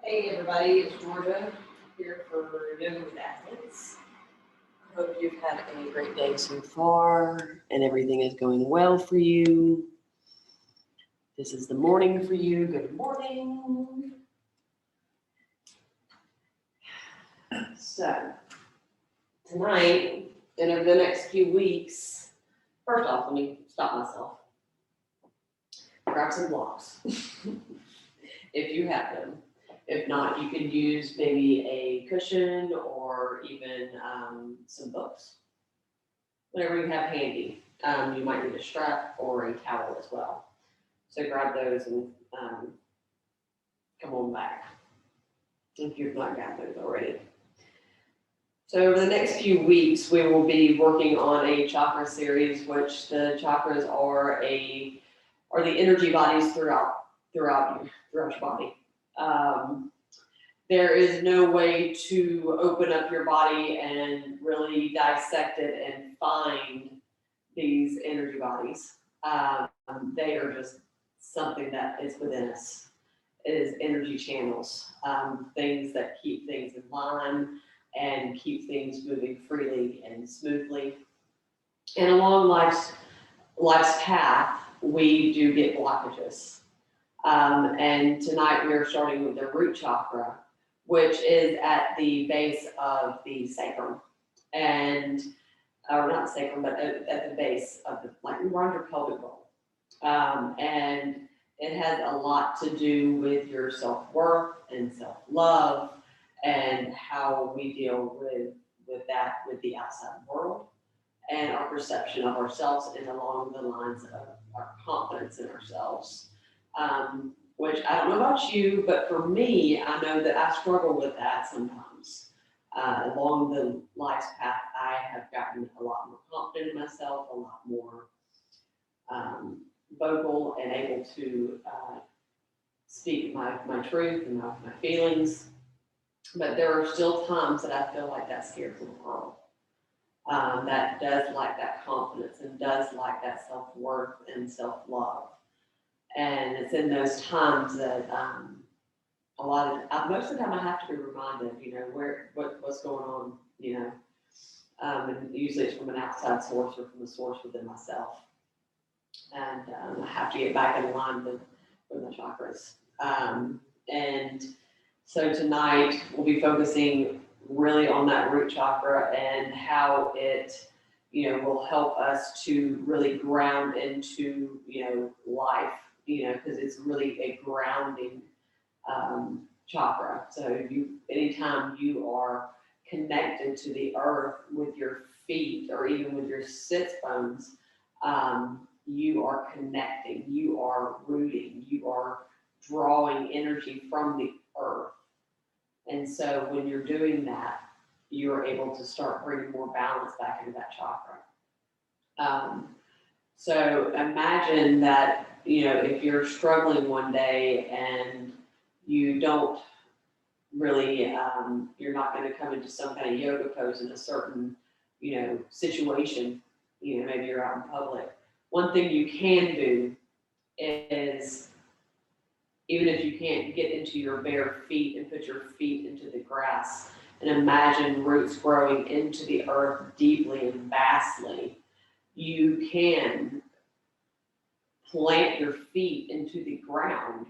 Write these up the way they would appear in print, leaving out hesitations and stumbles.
Hey everybody, it's Georgia here for Yoga with Athletes. I hope you've had a great day so far and everything is going well for you. This is the morning for you. Good morning. So, tonight and over the next few weeks, first off, let me stop myself. Grab some blocks if you have them. If not, you could use maybe a cushion or even some books. Whatever you have handy. You might need a strap or a towel as well. So grab those and come on back if you've not got those already. So over the next few weeks, we will be working on a chakra series, which the chakras are the energy bodies throughout your body. There is no way to open up your body and really dissect it and find these energy bodies. They are just something that is within us. It is energy channels, things that keep things in line and keep things moving freely and smoothly. And along life's path, we do get blockages. And tonight we are starting with the root chakra, which is at the base of the sacrum, and or not the sacrum, but at the base of the, like around your pelvic bowl. And it has a lot to do with your self-worth and self-love and how we deal with the outside world and our perception of ourselves and along the lines of our confidence in ourselves. Which I don't know about you, but for me, I know that I struggle with that sometimes. Along the life's path, I have gotten a lot more confident in myself, a lot more vocal and able to speak my truth and my feelings. But there are still times that I feel like that scares little girl. That does lack that confidence and does lack that self-worth and self-love. And it's in those times that most of the time I have to be reminded, what's going on, and usually it's from an outside source or from a source within myself. And I have to get back in line with the chakras. And so tonight we'll be focusing really on that root chakra and how it, will help us to really ground into, life. Because it's really a grounding chakra. So anytime you are connected to the earth with your feet or even with your sits bones, you are connecting, you are rooting, you are drawing energy from the earth. And so when you're doing that, you're able to start bringing more balance back into that chakra. So imagine that, if you're struggling one day and you don't really, you're not going to come into some kind of yoga pose in a certain, situation, maybe you're out in public. One thing you can do is, even if you can't get into your bare feet and put your feet into the grass and imagine roots growing into the earth deeply and vastly, you can plant your feet into the ground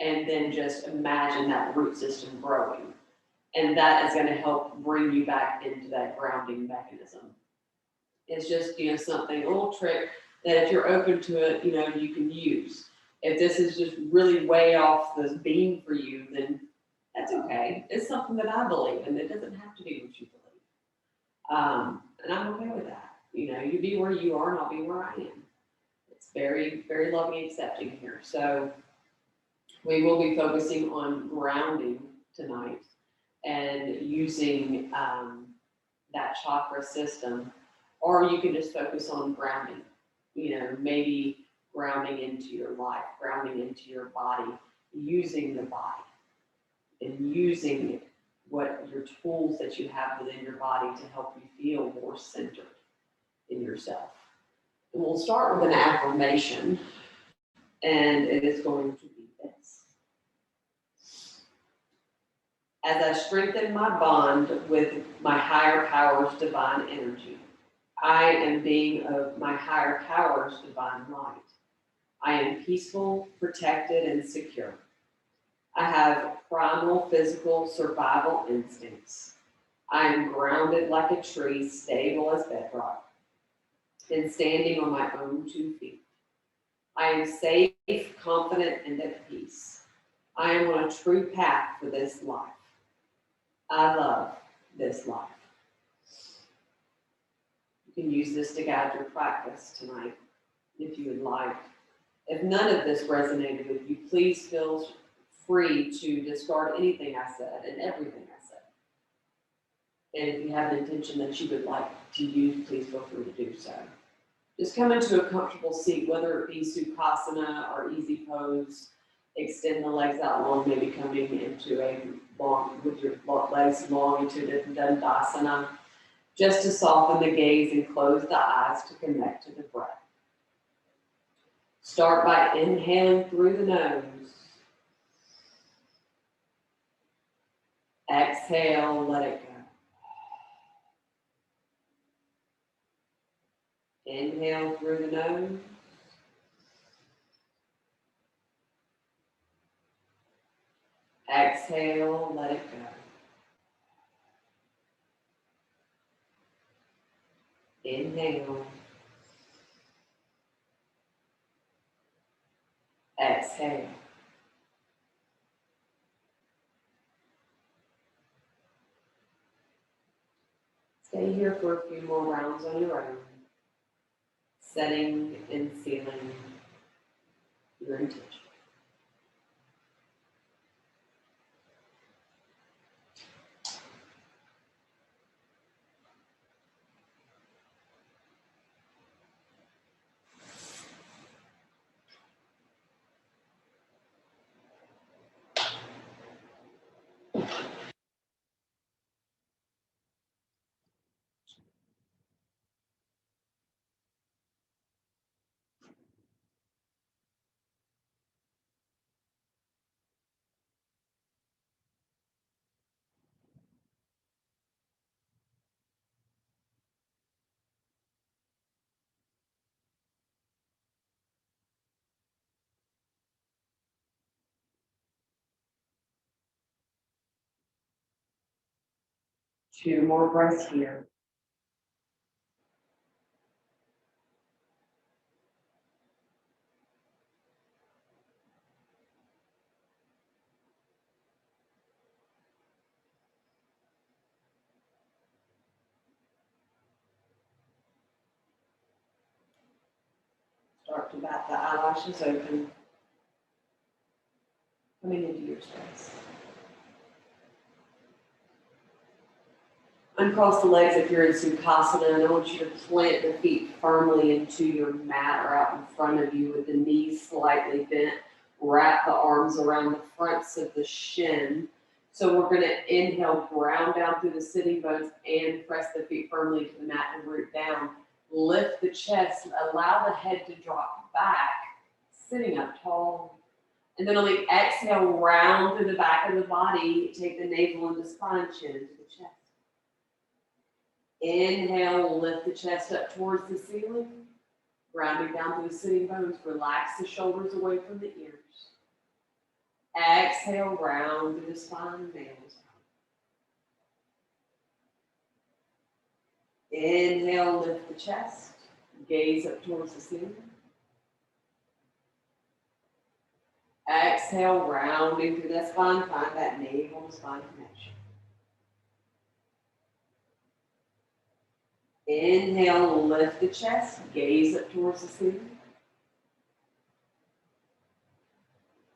and then just imagine that root system growing. And that is going to help bring you back into that grounding mechanism. It's just, something, a little trick that if you're open to it, you can use. If this is just really way off this beam for you, then that's okay. It's something that I believe, and it doesn't have to be what you believe. And I'm okay with that. You be where you are and I'll be where I am. It's very, very loving and accepting here. So we will be focusing on grounding tonight and using that chakra system, or you can just focus on grounding, maybe grounding into your life, grounding into your body, using the body and using your tools that you have within your body to help you feel more centered in yourself. And we'll start with an affirmation, and it is going to be this. As I strengthen my bond with my higher power's divine energy, I am being of my higher power's divine light. I am peaceful, protected, and secure. I have primal physical survival instincts. I am grounded like a tree, stable as bedrock, and standing on my own 2 feet. I am safe, confident, and at peace. I am on a true path for this life. I love this life. You can use this to guide your practice tonight if you would like. If none of this resonated with you, please feel free to discard anything I said and everything I said. And if you have an intention that you would like to use, please feel free to do so. Just come into a comfortable seat, whether it be Sukhasana or easy pose. Extend the legs out long, maybe coming into a long, with your legs long into the Dandasana, just to soften the gaze and close the eyes to connect to the breath. Start by inhaling through the nose. Exhale, let it go. Inhale through the nose. Exhale, let it go. Inhale. Exhale. Stay here for a few more rounds on your own, setting and sealing your intention. Two more breaths here. Start to bat the eyelashes open, coming into your space. Uncross the legs if you're in Sukhasana, and I want you to plant the feet firmly into your mat or out in front of you with the knees slightly bent. Wrap the arms around the fronts of the shin. So we're going to inhale, ground down through the sitting bones and press the feet firmly to the mat and root down. Lift the chest, allow the head to drop back, sitting up tall. And then on the exhale, round through the back of the body, take the navel and the spine, chin into the chest. Inhale, lift the chest up towards the ceiling, grounding down through the sitting bones. Relax the shoulders away from the ears. Exhale, round through the spine, nails. Inhale, lift the chest, gaze up towards the ceiling. Exhale, rounding through that spine, find that navel to spine connection. Inhale, lift the chest, gaze up towards the ceiling.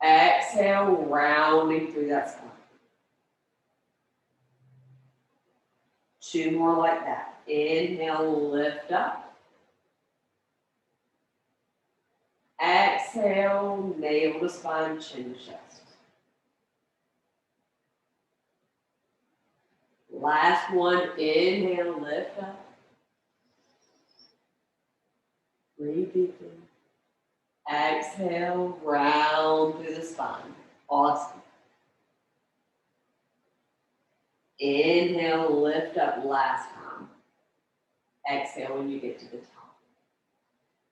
Exhale, rounding through that spine. Two more like that. Inhale, lift up. Exhale, navel to spine, chin to chest. Last one, inhale, lift up. Breathe deeply. Exhale, round through the spine. Awesome. Inhale, lift up last time. Exhale when you get to the top.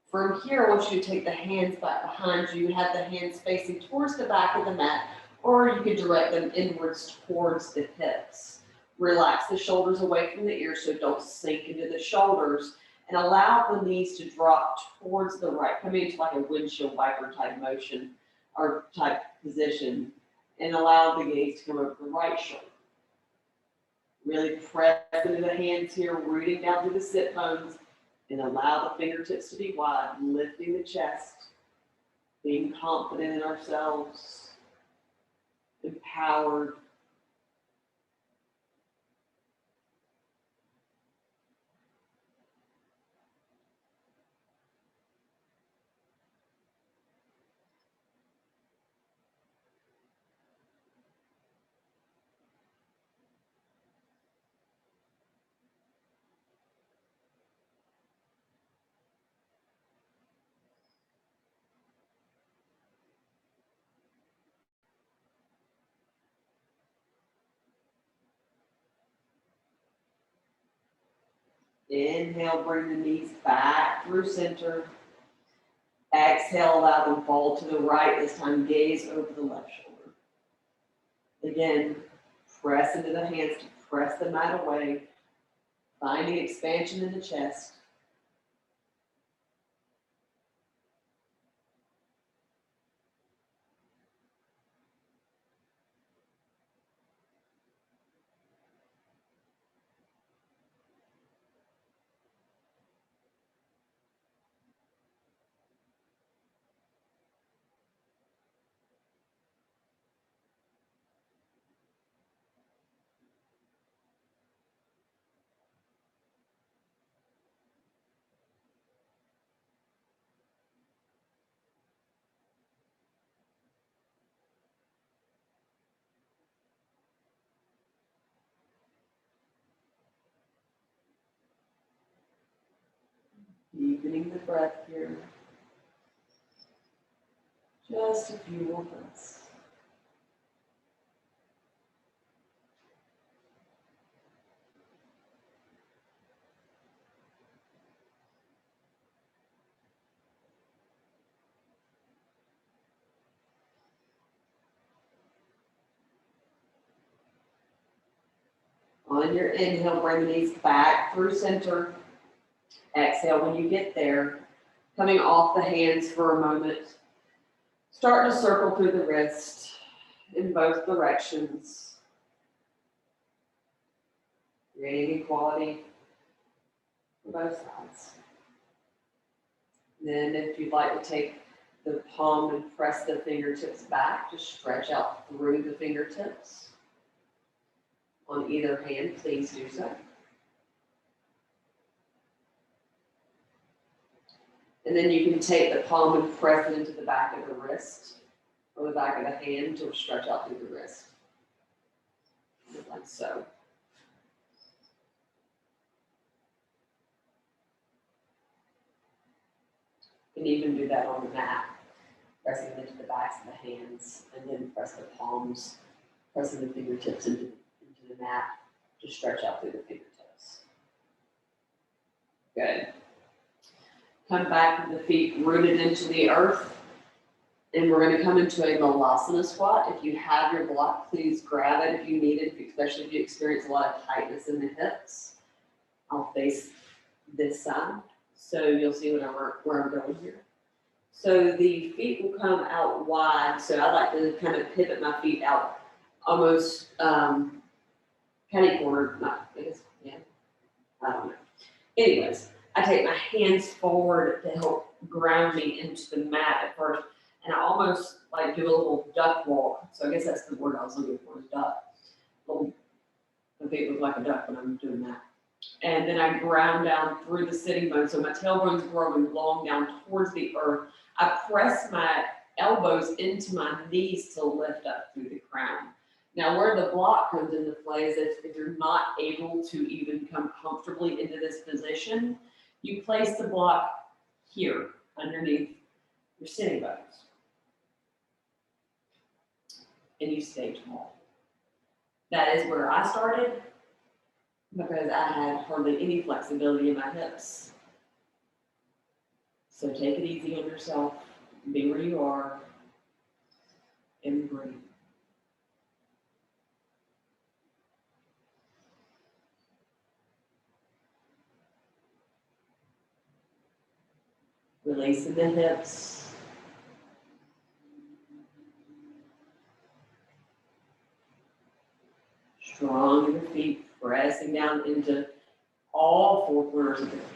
From here, I want you to take the hands back behind you, have the hands facing towards the back of the mat, or you could direct them inwards towards the hips. Relax the shoulders away from the ears so don't sink into the shoulders, and allow the knees to drop towards the right, coming into like a windshield wiper type motion or type position, and allow the gaze to come over the right shoulder. Really press into the hands here, rooting down through the sit bones, and allow the fingertips to be wide, lifting the chest, being confident in ourselves, empowered. Inhale, bring the knees back through center. Exhale, allow them fall to the right. This time, gaze over the left shoulder. Again, press into the hands to press the mat away, finding expansion in the chest. Deepening the breath here. Just a few more breaths. On your inhale, bring the knees back through center. Exhale when you get there. Coming off the hands for a moment. Start to circle through the wrist in both directions. Creating equality for both sides. Then if you'd like to take the palm and press the fingertips back, just stretch out through the fingertips. On either hand, please do so. And then you can take the palm and press it into the back of the wrist or the back of the hand to stretch out through the wrist. Like so. You can even do that on the mat, pressing into the backs of the hands, and then press the palms, pressing the fingertips into the mat to stretch out through the fingertips. Good. Come back with the feet rooted into the earth. And we're going to come into a Malasana squat. If you have your block, please grab it if you need it, especially if you experience a lot of tightness in the hips. I'll face this side, so you'll see where I'm going here. So the feet will come out wide. So I like to kind of pivot my feet out almost penny corner. Not, I guess, yeah, I don't know. Anyways, I take my hands forward to help ground me into the mat at first. And I almost like do a little duck walk. So I guess that's the word I was looking for, is duck. My feet look like a duck when I'm doing that. And then I ground down through the sitting bone. So my tailbone's growing long down towards the earth. I press my elbows into my knees to lift up through the crown. Now where the block comes into play is if you're not able to even come comfortably into this position, you place the block here underneath your sitting bones. And you stay tall. That is where I started because I had hardly any flexibility in my hips. So take it easy on yourself, be where you are, and breathe. Releasing the hips. Strong in your feet, pressing down into all four corners of your feet.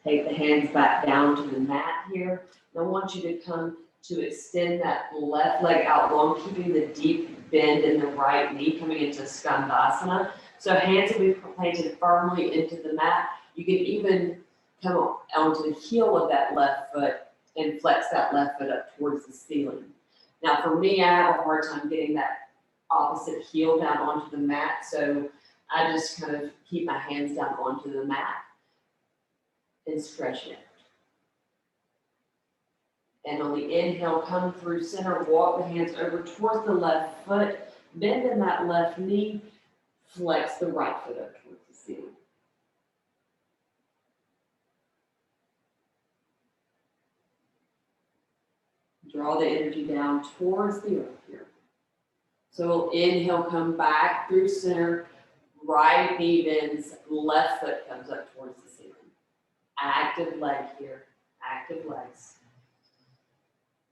Take the hands back down to the mat here. And I want you to come to extend that left leg out long, keeping the deep bend in the right knee coming into Skandasana. So hands will be planted firmly into the mat. You can even come onto the heel of that left foot and flex that left foot up towards the ceiling. Now for me, I have a hard time getting that opposite heel down onto the mat, so I just kind of keep my hands down onto the mat and stretch it. And on the inhale, come through center, walk the hands over towards the left foot, bend in that left knee, flex the right foot up towards the ceiling. Draw the energy down towards the earth here. So we'll inhale, come back through center, right knee bends, left foot comes up towards the ceiling. Active leg here, active legs.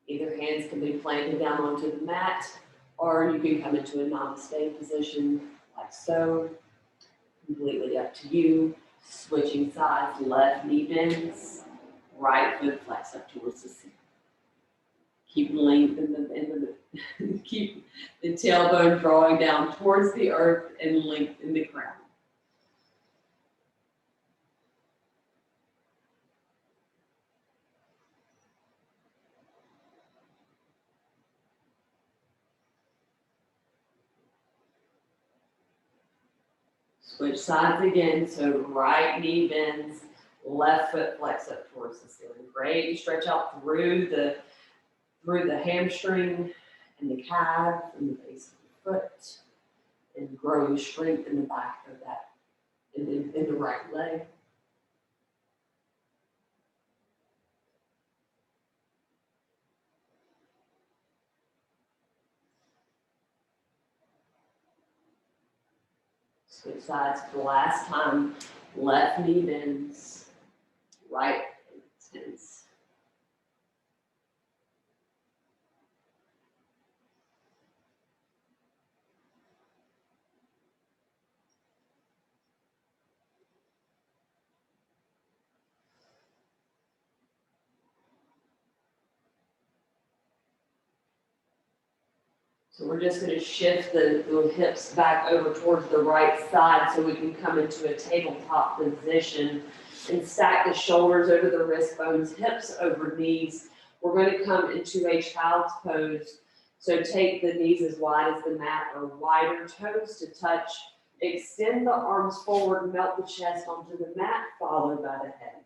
Either hands can be planted down onto the mat, or you can come into a namaste position like so. Completely up to you. Switching sides, left knee bends, right foot flex up towards the ceiling. Keep length keep the tailbone drawing down towards the earth and lengthen the crown. Switch sides again, so right knee bends, left foot flex up towards the ceiling. Great, you stretch out through the hamstring and the calf and the base of the foot, and grow your strength in the back of that, in the right leg. Switch sides for the last time. Left knee bends, right extends. So we're just going to shift the hips back over towards the right side so we can come into a tabletop position and stack the shoulders over the wrist bones, hips over knees. We're going to come into a child's pose. So take the knees as wide as the mat or wider, toes to touch. Extend the arms forward, melt the chest onto the mat, followed by the head.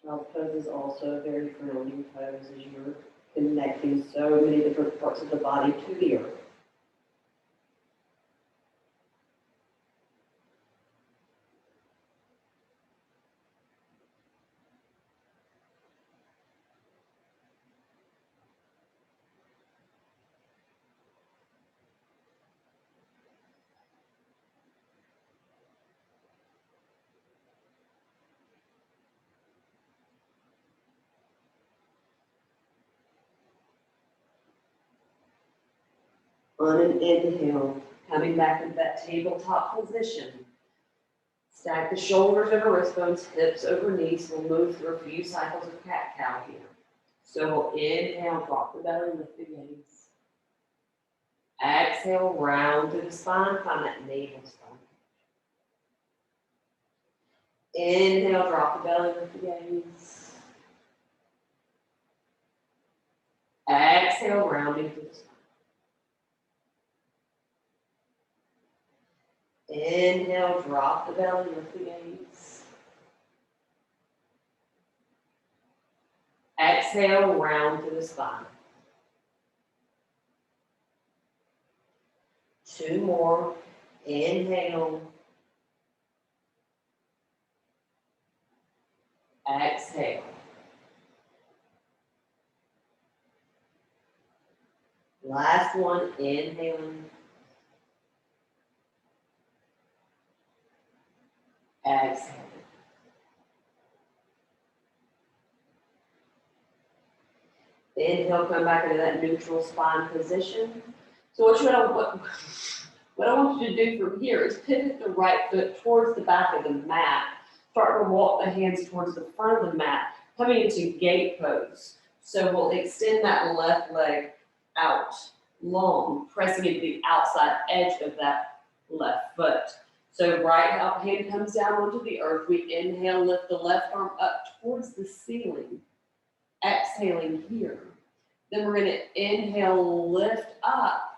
Child's pose is also a very grounding pose as you're connecting so many different parts of the body to the earth. On an inhale, coming back into that tabletop position. Stack the shoulders over wrist bones, hips over knees. We'll move through a few cycles of cat-cow here. So we'll inhale, drop the belly, lift the gaze. Exhale, round through the spine, find that navel spine. Inhale, drop the belly, lift the gaze. Exhale, rounding through the spine. Inhale, drop the belly, lift the gaze. Exhale, round through the spine. 2 more. Inhale. Exhale. Last one, inhaling. Exhale. Inhale, come back into that neutral spine position. So what I want you to do from here is pivot the right foot towards the back of the mat. Start to walk the hands towards the front of the mat, coming into gate pose. So we'll extend that left leg out long, pressing into the outside edge of that left foot. So right hand comes down onto the earth. We inhale, lift the left arm up towards the ceiling. Exhaling here. Then we're going to inhale, lift up.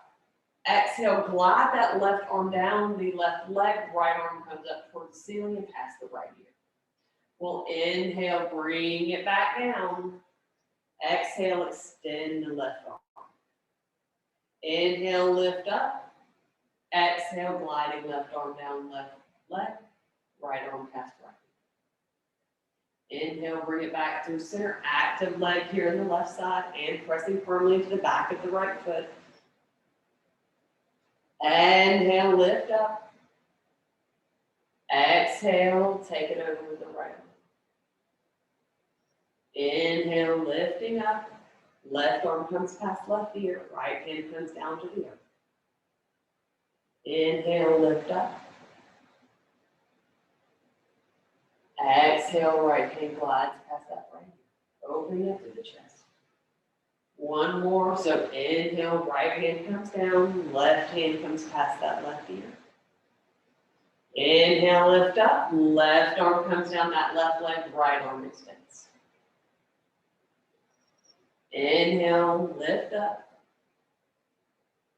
Exhale, glide that left arm down the left leg. Right arm comes up towards the ceiling and past the right ear. We'll inhale, bring it back down. Exhale, extend the left arm. Inhale, lift up. Exhale, gliding left arm down, left leg. Right arm past right. Inhale, bring it back through center. Active leg here on the left side and pressing firmly into the back of the right foot. Inhale, lift up. Exhale, take it over with the right arm. Inhale, lifting up. Left arm comes past left ear. Right hand comes down to the earth. Inhale, lift up. Exhale, right hand glides past that right ear. Opening up to the chest. One more. So inhale, right hand comes down. Left hand comes past that left ear. Inhale, lift up. Left arm comes down that left leg. Right arm extends. Inhale, lift up.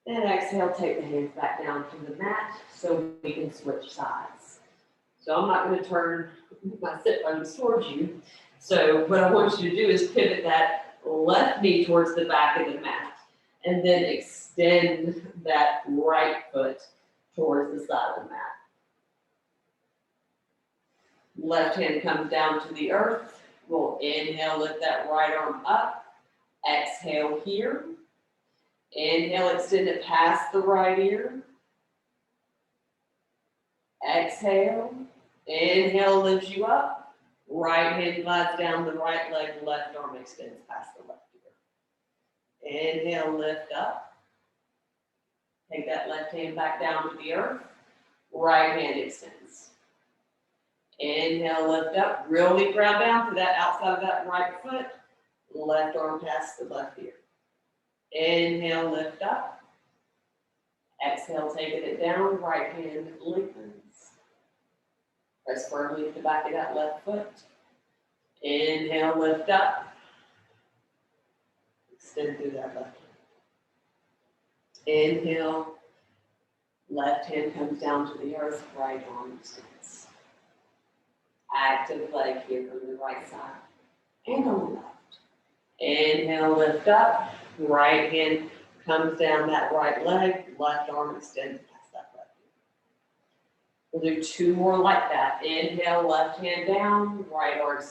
And exhale, take the hands back down to the mat so we can switch sides. So I'm not going to turn my sit bones towards you. So what I want you to do is pivot that left knee towards the back of the mat and then extend that right foot towards the side of the mat. Left hand comes down to the earth. We'll inhale, lift that right arm up. Exhale here. Inhale, extend it past the right ear. Exhale. Inhale, lifts you up. Right hand glides down the right leg. Left arm extends past the left ear. Inhale, lift up. Take that left hand back down to the earth. Right hand extends. Inhale, lift up. Really ground down to that outside of that right foot. Left arm past the left ear. Inhale, lift up. Exhale, taking it down. Right hand lengthens. Press firmly at the back of that left foot. Inhale, lift up. Extend through that left hand. Inhale. Left hand comes down to the earth. Right arm extends. Active leg here on the right side and on the left. Inhale, lift up. Right hand comes down that right leg, left arm extends past that left. We'll do 2 more like that. Inhale, left hand down, right arm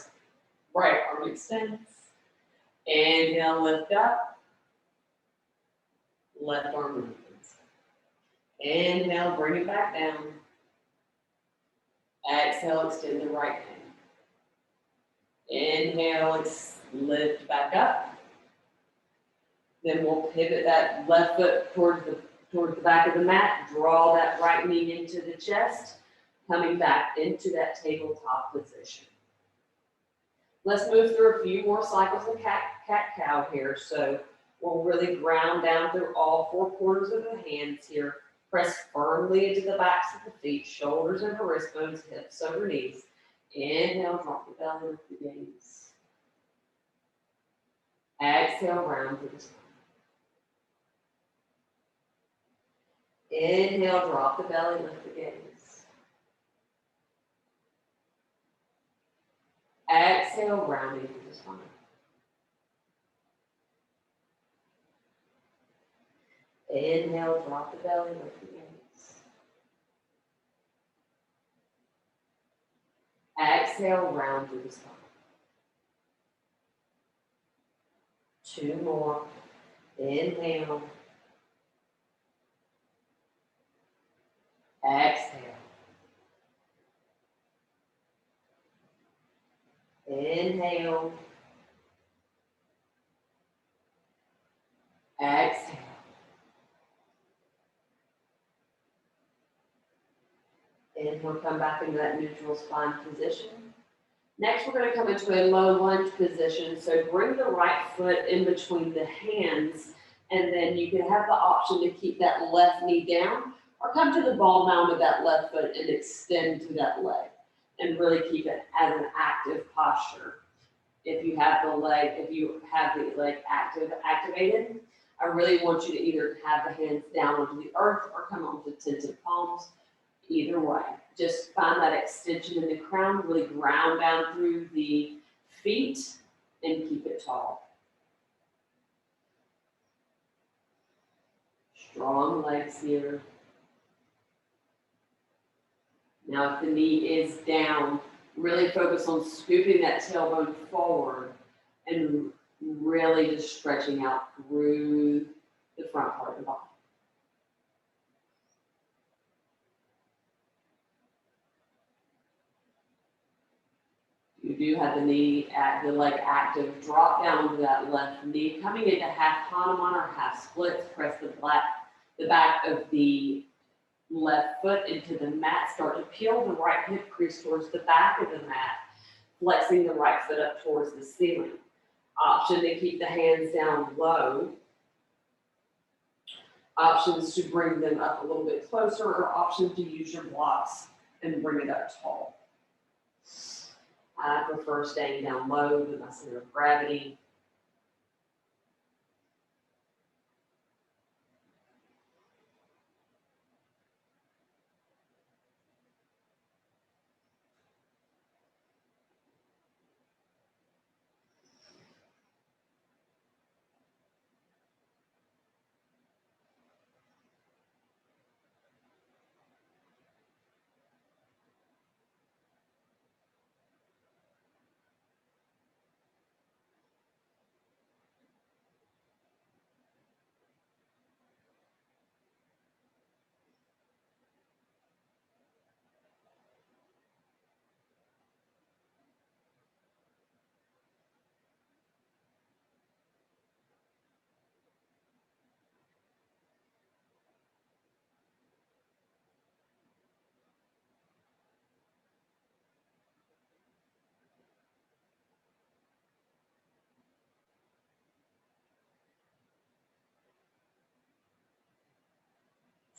extends. Inhale, lift up, left arm lengthens. Inhale, bring it back down. Exhale, extend the right hand. Inhale, lift back up. Then we'll pivot that left foot towards the back of the mat, draw that right knee into the chest, coming back into that tabletop position. Let's move through a few more cycles of cat-cow here. So we'll really ground down through all 4 corners of the hands here. Press firmly into the backs of the feet, shoulders over wrist bones, hips over knees. Inhale, drop the belly, lift the gaze. Exhale, round through the spine. Inhale, drop the belly, lift the gaze. Exhale, rounding through the spine. Inhale, drop the belly, lift the gaze. Exhale, round through the spine. 2 more. Inhale. Exhale. Inhale. Exhale. Inhale, come back into that neutral spine position. Next, we're going to come into a low lunge position. So bring the right foot in between the hands, and then you can have the option to keep that left knee down, or come to the ball mound of that left foot and extend to that leg, and really keep it as an active posture. If you have the leg activated, I really want you to either have the hands down onto the earth or come onto tented palms. Either way, just find that extension in the crown, really ground down through the feet and keep it tall. Strong legs here. Now, if the knee is down, really focus on scooping that tailbone forward and really just stretching out through the front part of the body. You do have the leg active. Drop down to that left knee, coming into half Hanuman or half splits. Press the back of the left foot into the mat. Start to peel the right hip crease towards the back of the mat, flexing the right foot up towards the ceiling. Option to keep the hands down low. Options to bring them up a little bit closer, or options to use your blocks and bring it up tall. I prefer staying down low with my center of gravity.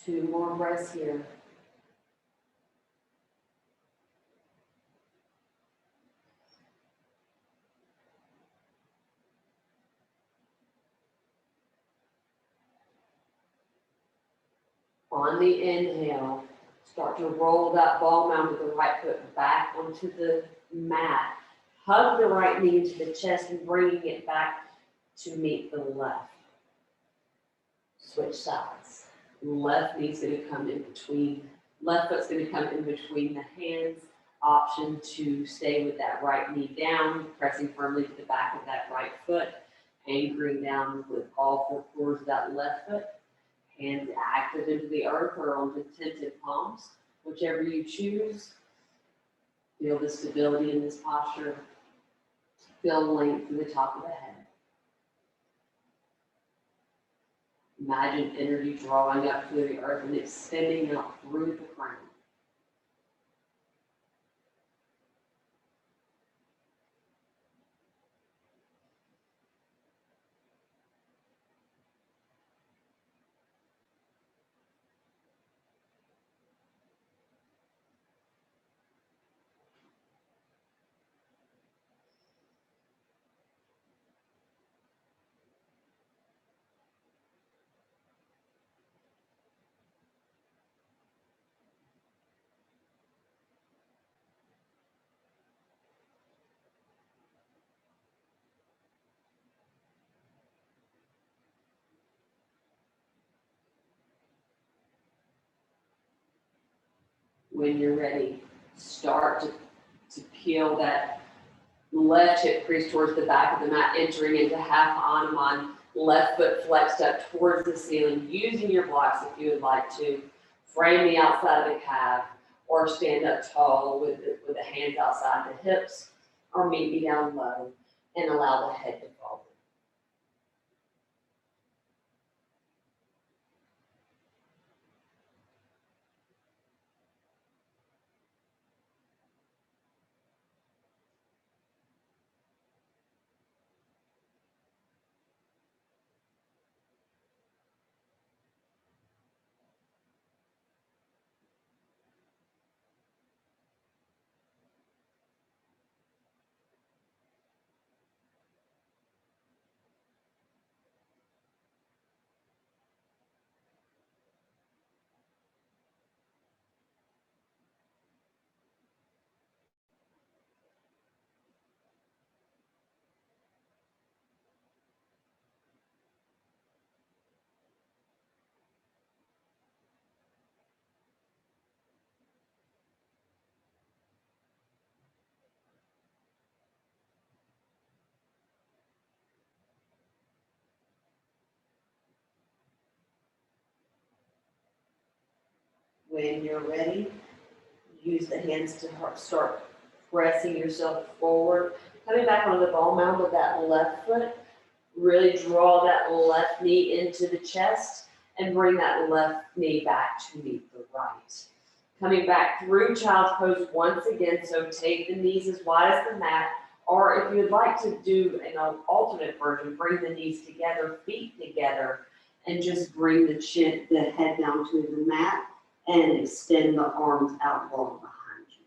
Two more breaths here. On the inhale, start to roll that ball mound with the right foot back onto the mat. Hug the right knee into the chest and bringing it back to meet the left. Switch sides. Left knee's gonna come in between, left foot's gonna come in between the hands. Option to stay with that right knee down, pressing firmly to the back of that right foot, anchoring down with all four corners of that left foot. Hands active into the earth or onto tented palms, whichever you choose. Feel the stability in this posture. Feel length through the top of the head. Imagine energy drawing up through the earth and extending out through the crown. When you're ready, start to peel that left hip crease towards the back of the mat, entering into half Hanuman, left foot flexed up towards the ceiling, using your blocks if you would like to. Frame the outside of the calf, or stand up tall with the hands outside the hips, or meet me down low and allow the head to fall. When you're ready, use the hands to start pressing yourself forward. Coming back on the ball mound with that left foot, really draw that left knee into the chest and bring that left knee back to meet the right. Coming back through child's pose once again, so take the knees as wide as the mat, or if you'd like to do an alternate version, bring the knees together, feet together, and just bring the head down to the mat and extend the arms out long behind you.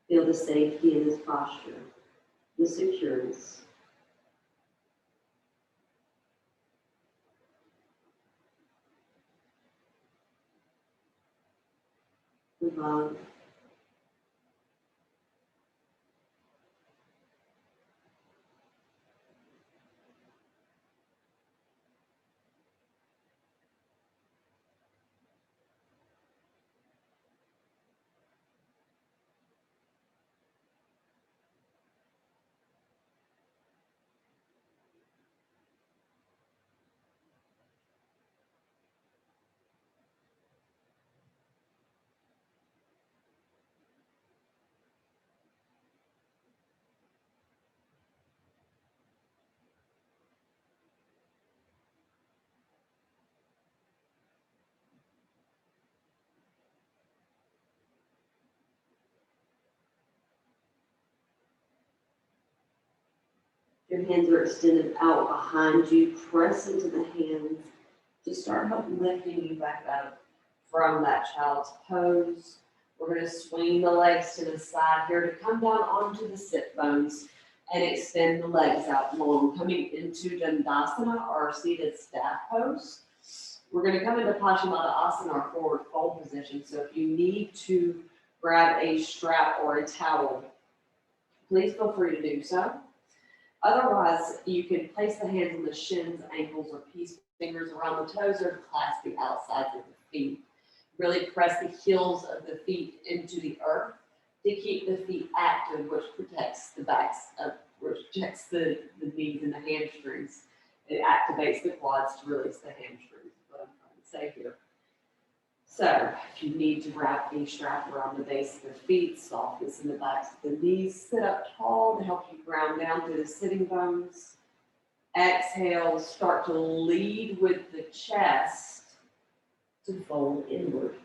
Feel the safety in this posture, the secureness. The love. Your hands are extended out behind you. Press into the hands to start lifting you back up from that child's pose. We're going to swing the legs to the side here to come down onto the sit bones and extend the legs out long, coming into Dandasana, our seated staff pose. We're going to come into Paschimottanasana, our forward fold position. So if you need to grab a strap or a towel please feel free to do so. Otherwise, you can place the hands on the shins, ankles, or peace fingers around the toes or clasp the outsides of the feet. Really press the heels of the feet into the earth to keep the feet active, which protects the backs, which protects the knees and the hamstrings. It activates the quads to release the hamstrings, is what I'm trying to say here. So if you need to wrap a strap around the base of the feet, softness in the backs of the knees, sit up tall to help you ground down through the sitting bones. Exhale, start to lead with the chest to fold inward.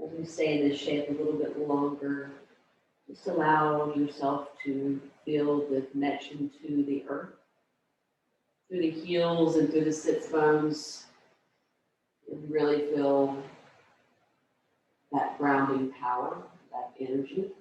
As you stay in this shape a little bit longer, just allow yourself to feel the connection to the earth, through the heels and through the sits bones, and really feel that grounding power, that energy.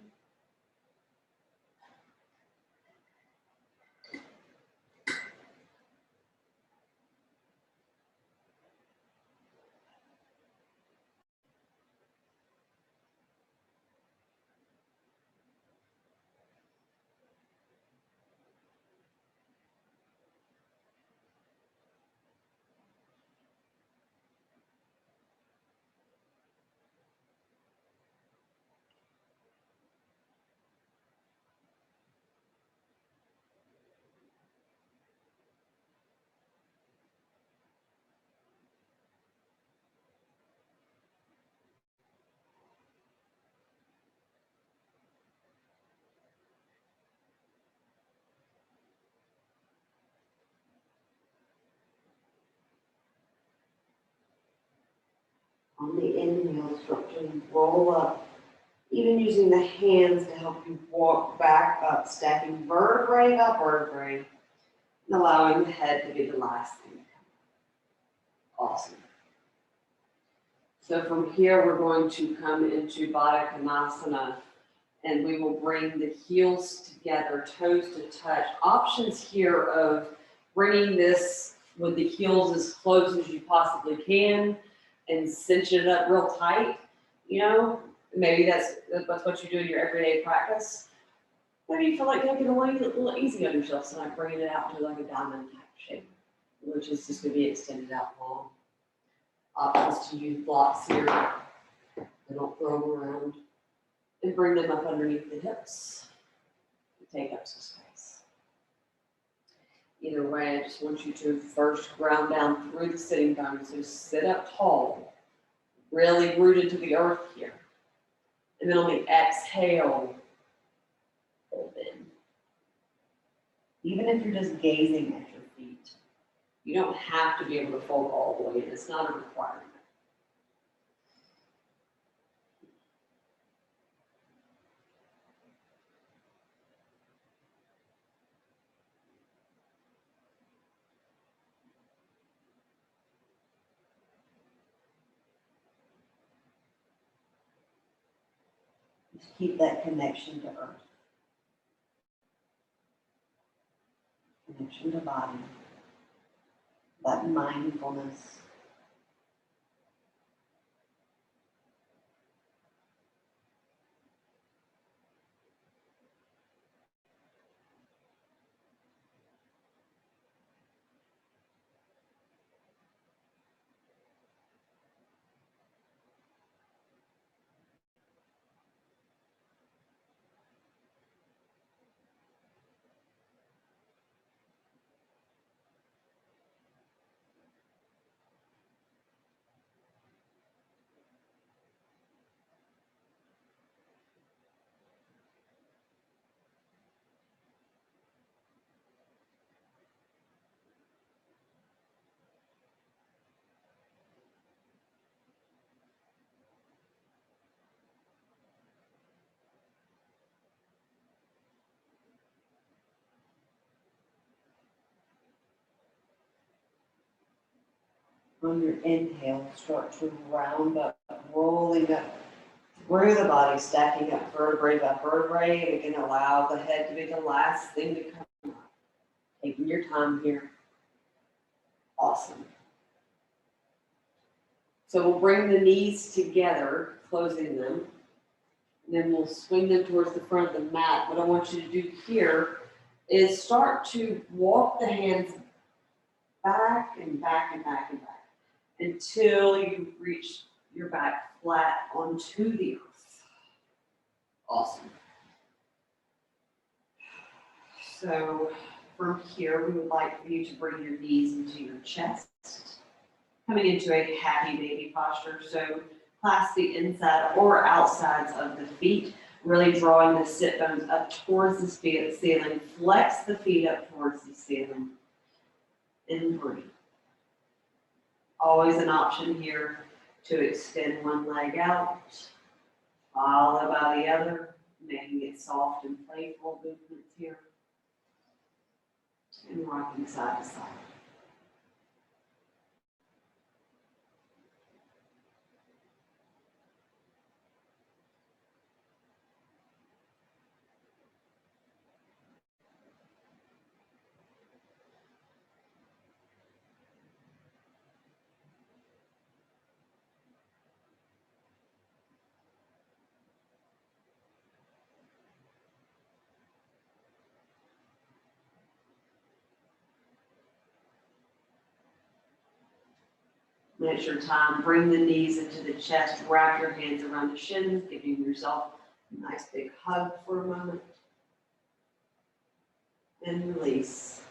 On the inhale, start to roll up, even using the hands to help you walk back up, stacking vertebrae up vertebrae, and allowing the head to be the last thing. Awesome. So from here, we're going to come into Baddha Konasana, and we will bring the heels together, toes to touch. Options here of bringing this with the heels as close as you possibly can and cinch it up real tight, you know, maybe that's what you do in your everyday practice. Maybe you feel like taking it a little easy on yourself, so like bringing it out to like a diamond type shape, which is just going to be extended out long. Options to use blocks here, I don't throw them around, and bring them up underneath the hips to take up some space. Either way, I just want you to first ground down through the sitting bones. So sit up tall, really rooted to the earth here. And then on the exhale, fold in. Even if you're just gazing at your feet, you don't have to be able to fold all the way in. It's not a requirement. Just keep that connection to earth. Connection to body. That mindfulness. On your inhale, start to round up, rolling up through the body, stacking up vertebrae by vertebrae, and again, allow the head to be the last thing to come up. Taking your time here. Awesome. So we'll bring the knees together, closing them, and then we'll swing them towards the front of the mat. What I want you to do here is start to walk the hands back and back and back and back until you reach your back flat onto the earth. Awesome. So from here, we would like for you to bring your knees into your chest, coming into a happy baby posture. So clasp the inside or outsides of the feet, really drawing the sit bones up towards the ceiling. Flex the feet up towards the ceiling and breathe. Always an option here to extend one leg out, followed by the other, making it soft and playful movements here, and rocking side to side. When it's your time, bring the knees into the chest, wrap your hands around the shins, giving yourself a nice big hug for a moment. And release.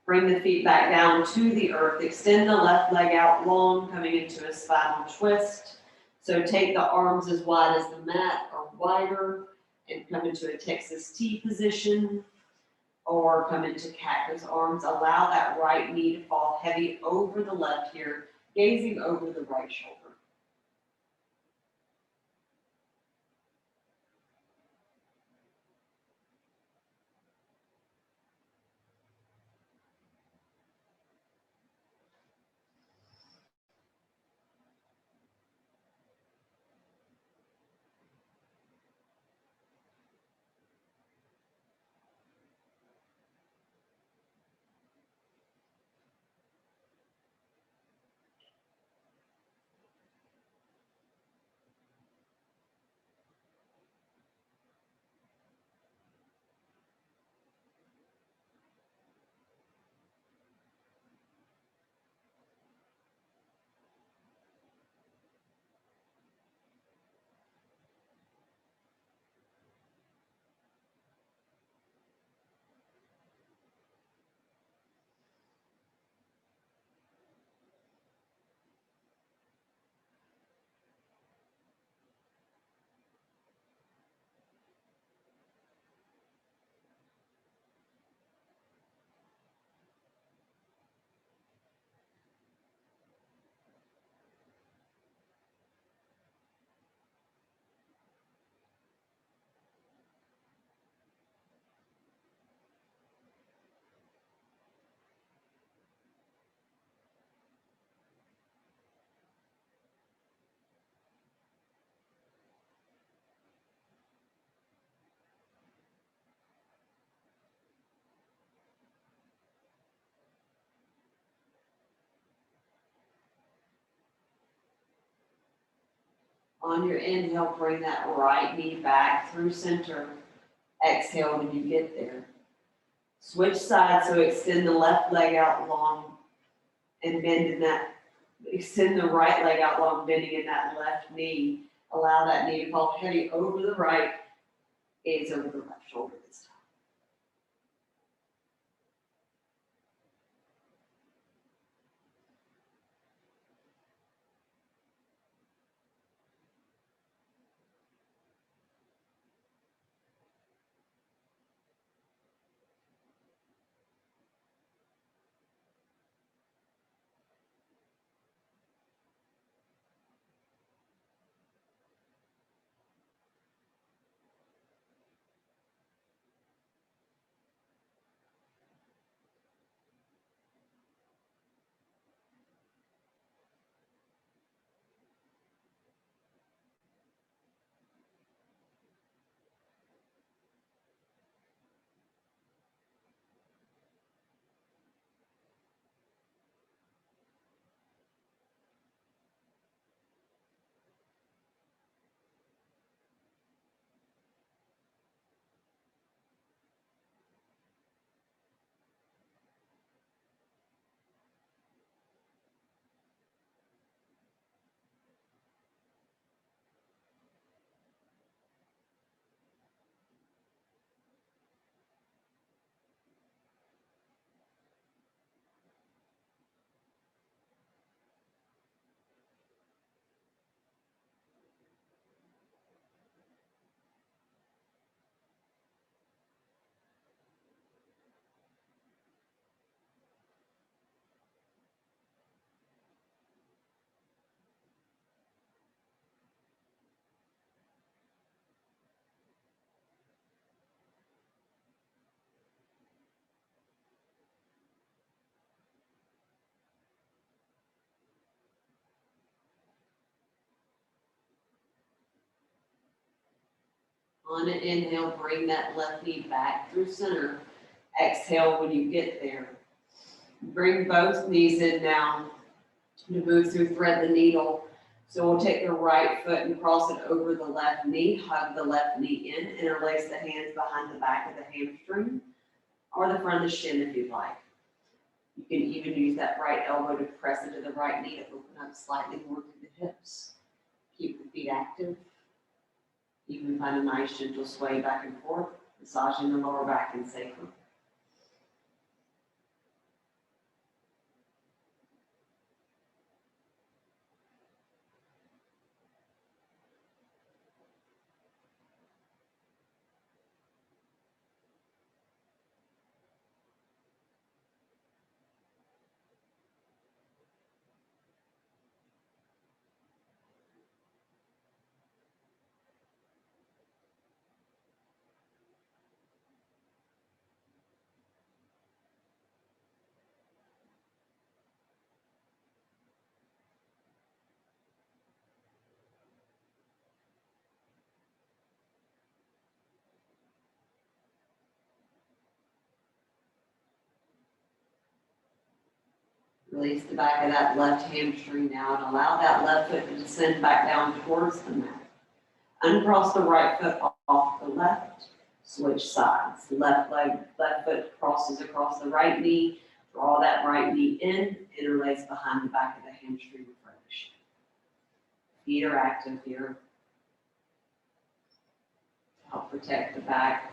Bring the feet back down to the earth. Extend the left leg out long, coming into a spinal twist. So take the arms as wide as the mat or wider and come into a Texas T position or come into cactus arms. Allow that right knee to fall heavy over the left here, gazing over the right shoulder. On your inhale, bring that right knee back through center. Exhale when you get there. Switch sides, so extend the left leg out long and bend in that, extend the right leg out long, bending in that left knee. Allow that knee to fall heavy over the right, gaze over the left shoulder this time. On an inhale, bring that left knee back through center. Exhale when you get there. Bring both knees in now to move through thread the needle. So we'll take the right foot and cross it over the left knee, hug the left knee in, interlace the hands behind the back of the hamstring or the front of the shin if you'd like. You can even use that right elbow to press into the right knee to open up slightly more through the hips. Keep the feet active. You can find a nice gentle sway back and forth, massaging the lower back and sacrum. Release the back of that left hamstring now and allow that left foot to descend back down towards the mat. Uncross the right foot off the left, switch sides. Left foot crosses across the right knee, draw that right knee in, interlace behind the back of the hamstring approach. Feet are active here. Help protect the back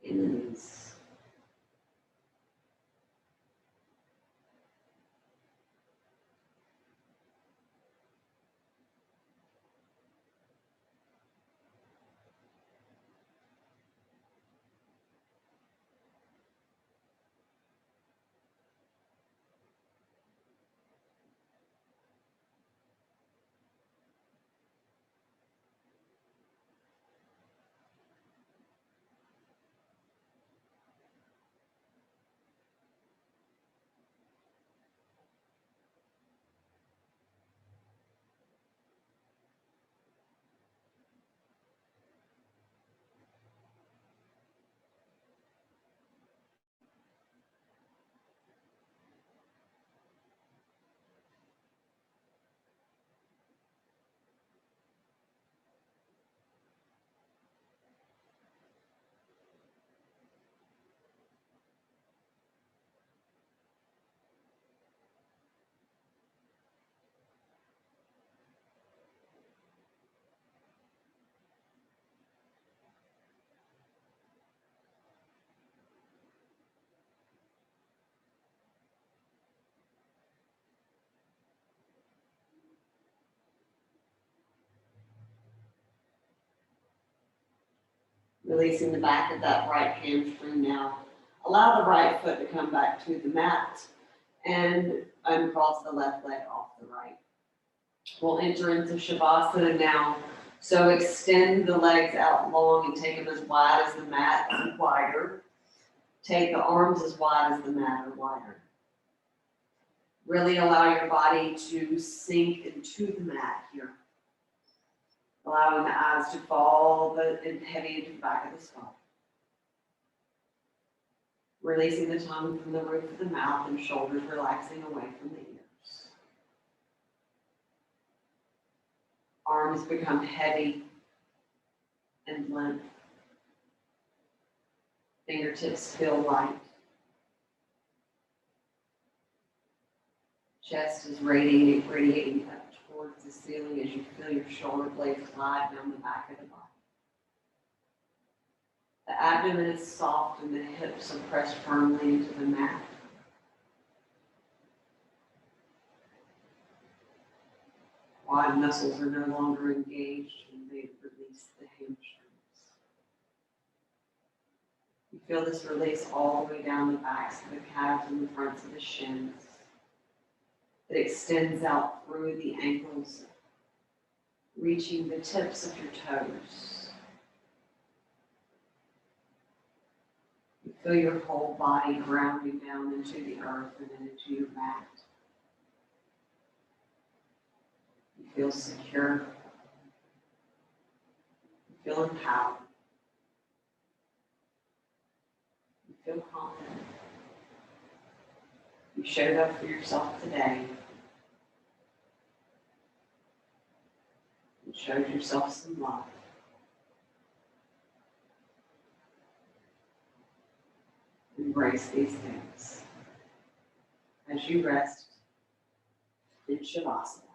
and the knees. Releasing the back of that right hamstring now. Allow the right foot to come back to the mat and uncross the left leg off the right. We'll enter into Shavasana now. So extend the legs out long and take them as wide as the mat and wider. Take the arms as wide as the mat or wider. Really allow your body to sink into the mat here. Allowing the eyes to fall heavy into the back of the skull. Releasing the tongue from the roof of the mouth and shoulders relaxing away from the ears. Arms become heavy and limp. Fingertips feel light. Chest is radiating up towards the ceiling as you feel your shoulder blades glide down the back of the body. The abdomen is soft and the hips are pressed firmly into the mat. Quad muscles are no longer engaged and they release the hamstrings. You feel this release all the way down the backs of the calves and the fronts of the shins. It extends out through the ankles, reaching the tips of your toes. You feel your whole body grounding down into the earth and then into your mat. You feel secure. feel empowered. You feel confident. You showed up for yourself today. You showed yourself some love. Embrace these things as you rest in Shavasana.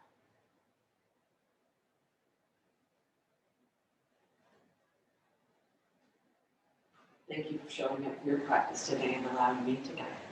Thank you for showing up for your practice today and allowing me to guide.